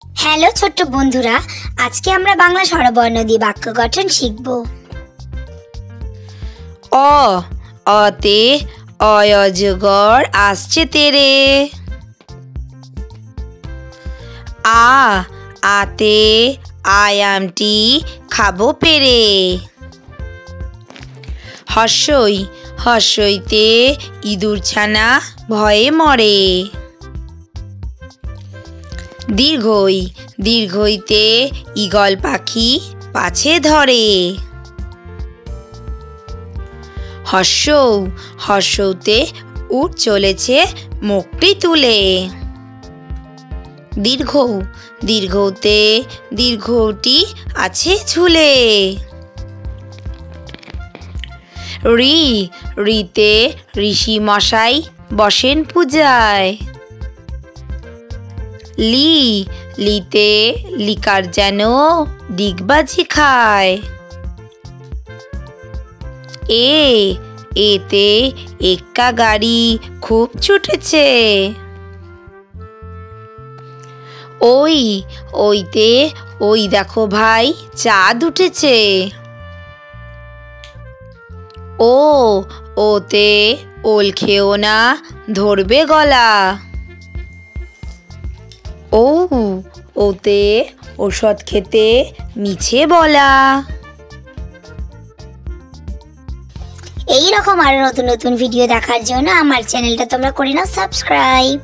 Hello ছোট্ট বন্ধুরা, আজকে আমরা বাংলা স্বরবর্ণ দিয়ে বাক্য গঠন শিখব। অ অতে অজগর আসছে তেরে। আ আতে আয়ামটি খাবো পেরে। হর্ষই হর্ষইতে ইঁদুর ছানা ভয়ে মরে। দীর্ঘই দীর্ঘইতে ঈগল পাখি পাছে ধরে। হর্ষৌ হর্ষৌতে উট চলেছে মুখটি তুলে। দীর্ঘৌ দীর্ঘৌতে দীর্ঘটি আছে ঝুলে। ঋ ঋতে ঋষি মশাই বসেন পূজায়। লি লিতে লিকার যেন ডিগবাজি খায়। এ এতে এক্কা গাড়ি খুব ছুটেছে। ওই ওইতে ওই দেখো ভাই চাঁদ উঠেছে। ও ওতে ওল খেও না ধরবে গলা। ও ওতে ওষুধ খেতে মিছে বলা। এই রকম আরো নতুন নতুন ভিডিও দেখার জন্য আমার চ্যানেলটা তোমরা করে নাও সাবস্ক্রাইব।